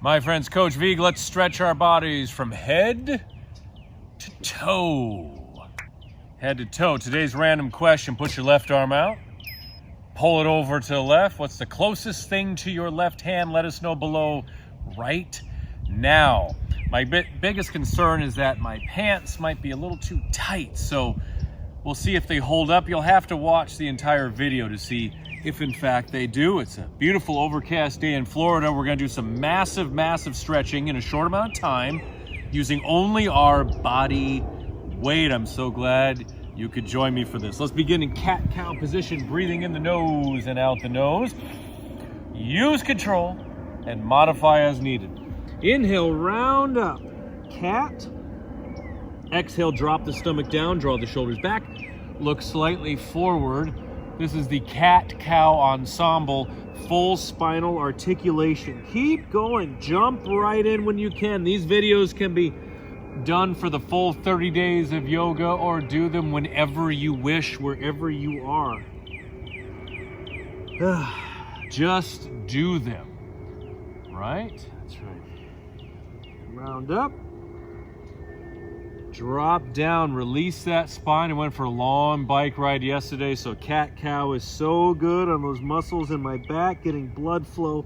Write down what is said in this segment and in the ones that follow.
My friends, Coach Vigue, let's stretch our bodies from head to toe. Head to toe. Today's random question, put your left arm out. Pull it over to the left. What's the closest thing to your left hand? Let us know below right now. My biggest concern is that my pants might be a little too tight, so we'll see if they hold up. You'll have to watch the entire video to see if in fact they do. It's a beautiful overcast day in Florida. We're gonna do some massive stretching in a short amount of time using only our body weight. I'm so glad you could join me for this. Let's begin in cat-cow position, breathing in the nose and out the nose. Use control and modify as needed. Inhale, round up, cat. Exhale, drop the stomach down, draw the shoulders back, look slightly forward. This is the cat-cow ensemble, full spinal articulation. Keep going, jump right in when you can. These videos can be done for the full 30 days of yoga or do them whenever you wish, wherever you are. Just do them, right? That's right. Round up. Drop down, release that spine. I went for a long bike ride yesterday, so cat-cow is so good on those muscles in my back, getting blood flow,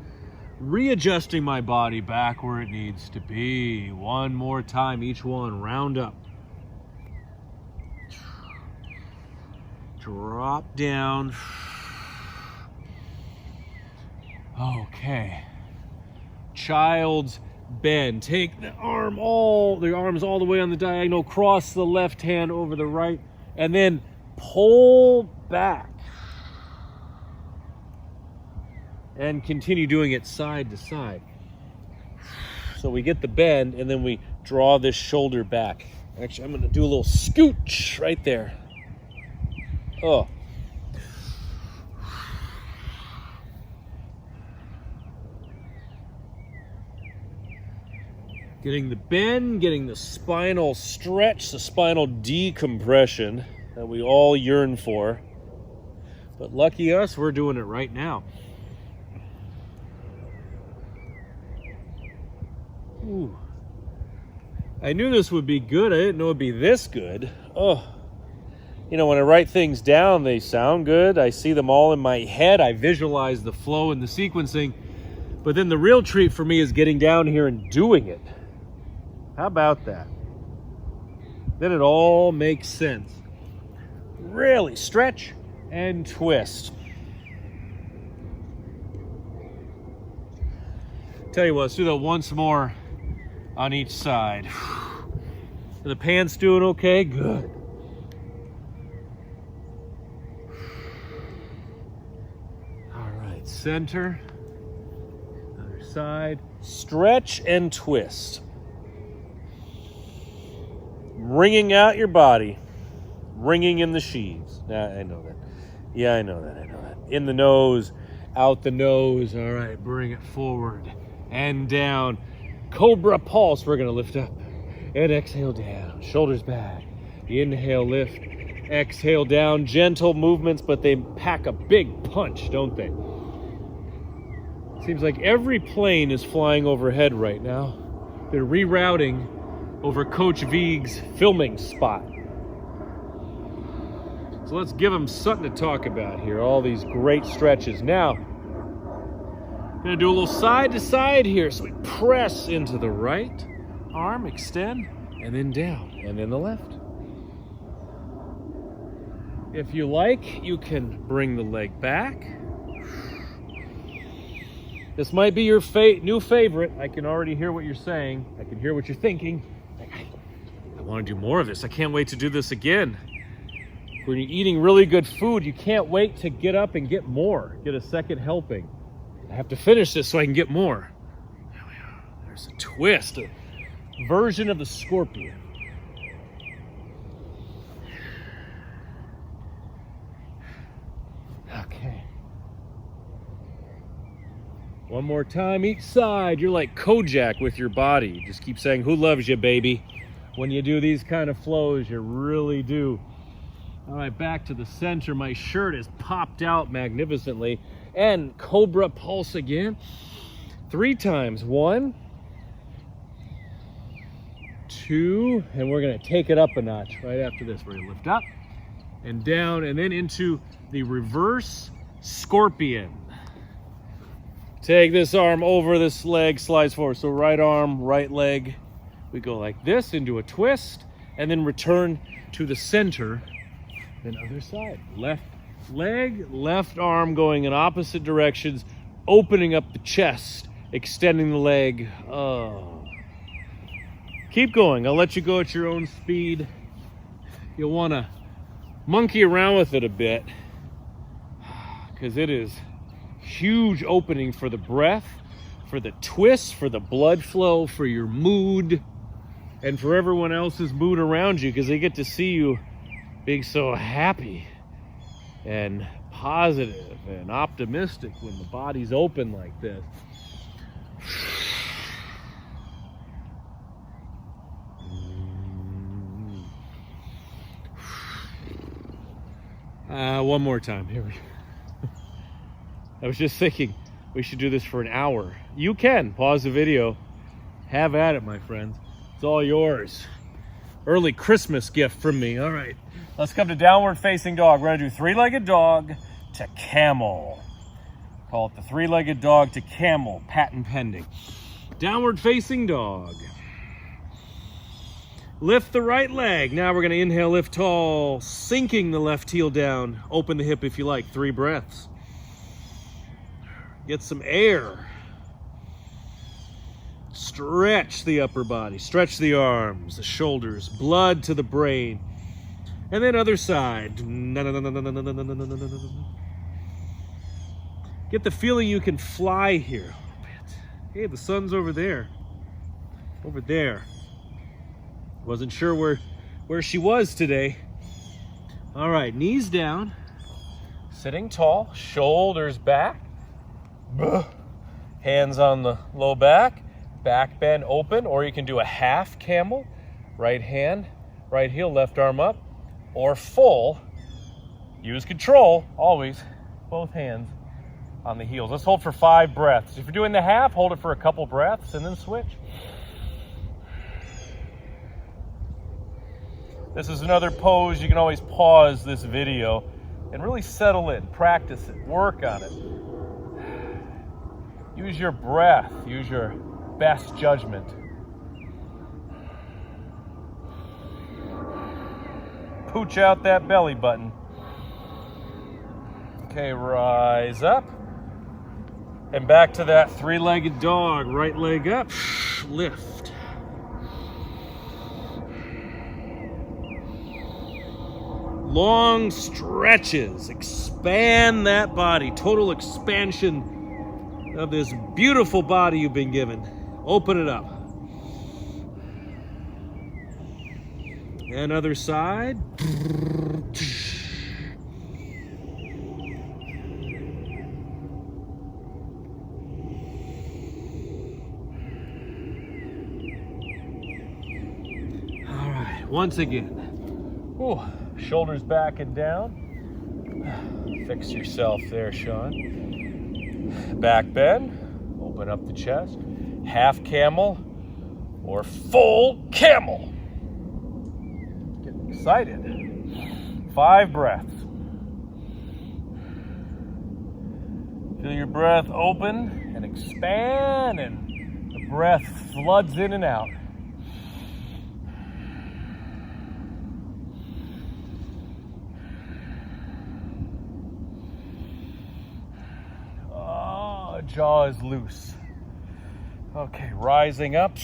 readjusting my body back where it needs to be. One more time, each one, round up. Drop down. Okay. Child's bend. Take the arms all the way on the diagonal, cross the left hand over the right, and then pull back. And continue doing it side to side. So we get the bend, and then we draw this shoulder back. Actually, I'm gonna do a little scooch right there. Oh. Getting the bend, getting the spinal stretch, the spinal decompression that we all yearn for. But lucky us, we're doing it right now. Ooh. I knew this would be good. I didn't know it'd be this good. Oh. You know, when I write things down, they sound good. I see them all in my head. I visualize the flow and the sequencing. But then the real treat for me is getting down here and doing it. How about that? Then it all makes sense. Really stretch and twist. Tell you what, let's do that once more on each side. Are the pants doing okay? Good. All right, center. Other side. Stretch and twist. Wringing out your body, wringing in the sheaths. I know that. Yeah, I know that. In the nose, out the nose. All right, bring it forward and down. Cobra pulse, we're gonna lift up and exhale down. Shoulders back. Inhale, lift. Exhale down. Gentle movements, but they pack a big punch, don't they? Seems like every plane is flying overhead right now. They're rerouting over Coach Vigue's filming spot. So let's give them something to talk about here, all these great stretches. Now, I'm gonna do a little side to side here. So we press into the right arm, extend, and then down, and then the left. If you like, you can bring the leg back. This might be your new favorite. I can already hear what you're saying. I can hear what you're thinking. I want to do more of this. I can't wait to do this again. When you're eating really good food, you can't wait to get up and get more. Get a second helping. I have to finish this so I can get more. There we are. There's a twist, a version of the scorpion. Okay. One more time, each side. You're like Kojak with your body. You just keep saying, who loves you, baby? When you do these kind of flows, you really do. All right, back to the center. My shirt is popped out magnificently. And Cobra pulse again. 3 times. 1, 2, and we're gonna take it up a notch right after this. We're gonna lift up and down and then into the reverse scorpion. Take this arm over this leg, slides forward. So right arm, right leg. We go like this into a twist and then return to the center. Then other side. Left leg, left arm going in opposite directions, opening up the chest, extending the leg. Oh. Keep going. I'll let you go at your own speed. You'll want to monkey around with it a bit because it is huge opening for the breath, for the twist, for the blood flow, for your mood, and for everyone else's mood around you because they get to see you being so happy and positive and optimistic when the body's open like this. One more time. Here we go. I was just thinking we should do this for an hour. You can pause the video. Have at it, my friends. It's all yours. Early Christmas gift from me. All right. Let's come to downward facing dog. We're going to do three-legged dog to camel. Call it the three-legged dog to camel. Patent pending. Downward facing dog. Lift the right leg. Now we're going to inhale, lift tall, sinking the left heel down. Open the hip if you like. 3 breaths. Get some air. Stretch the upper body. Stretch the arms, the shoulders, blood to the brain. And then other side. Get the feeling you can fly here a little bit. Hey, the sun's over there. Over there. Wasn't sure where she was today. All right, knees down, sitting tall, shoulders back, hands on the low back, back bend open, or you can do a half camel, right hand, right heel, left arm up, or full. Use control, always, both hands on the heels. Let's hold for 5 breaths. If you're doing the half, hold it for a couple breaths and then switch. This is another pose. You can always pause this video and really settle in, practice it, work on it. Use your breath, use your best judgment. Pooch out that belly button. Okay, rise up. And back to that 3-legged dog. Right leg up, lift. Long stretches, expand that body, total expansion of this beautiful body you've been given. Open it up. And other side. All right, once again. Whew. Shoulders back and down. Fix yourself there, Sean. Back bend. Open up the chest. Half camel or full camel. Getting excited. 5 breaths. Feel your breath open and expand, and the breath floods in and out. Jaw is loose. Okay, rising up.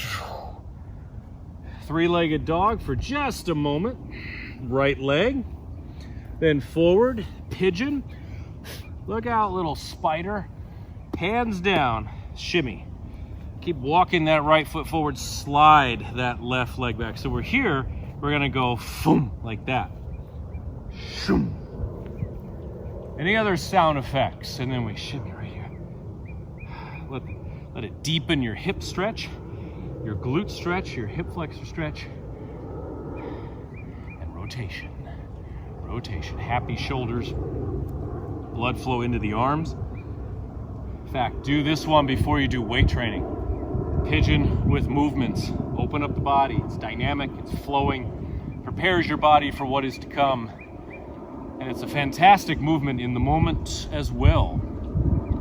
3-legged dog for just a moment. Right leg. Then forward, pigeon. Look out, little spider. Hands down, shimmy. Keep walking that right foot forward, slide that left leg back. So we're here, we're gonna go boom, like that. Shoom. Any other sound effects? And then we shimmy right here. Let it deepen your hip stretch, your glute stretch, your hip flexor stretch, and rotation. Rotation. Happy shoulders, blood flow into the arms. fact, do this one before you do weight training. Pigeon with movements. Open up the body. It's dynamic, it's flowing, prepares your body for what is to come. And it's a fantastic movement in the moment as well.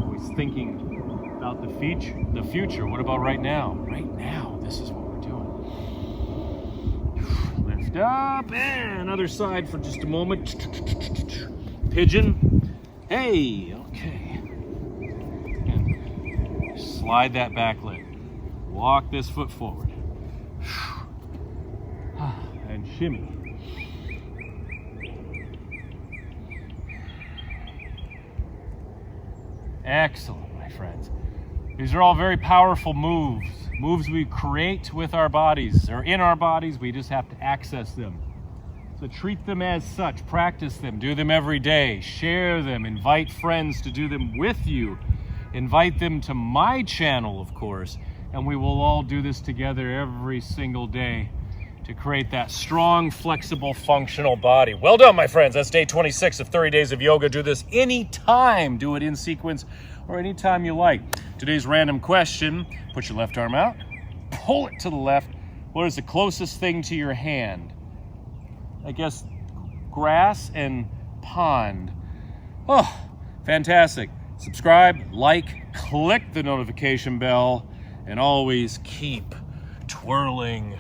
Always thinking about the future. What about right now? Right now, this is what we're doing. Lift up, and other side for just a moment. Pigeon. Hey, okay. And slide that back leg. Walk this foot forward. And shimmy. Excellent, my friends. These are all very powerful moves. Moves we create with our bodies. They're in our bodies, we just have to access them. So treat them as such, practice them, do them every day, share them, invite friends to do them with you. Invite them to my channel, of course, and we will all do this together every single day to create that strong, flexible, functional body. Well done, my friends. That's day 26 of 30 days of yoga. Do this anytime. Do it in sequence or anytime you like. Today's random question, put your left arm out, pull it to the left. What is the closest thing to your hand? I guess grass and pond. Oh, fantastic. Subscribe, like, click the notification bell, and always keep twirling.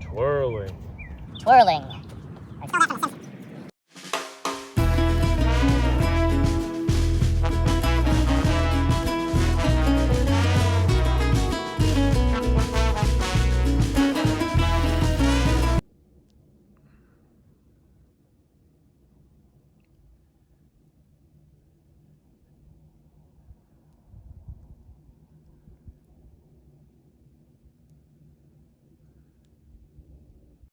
Twirling.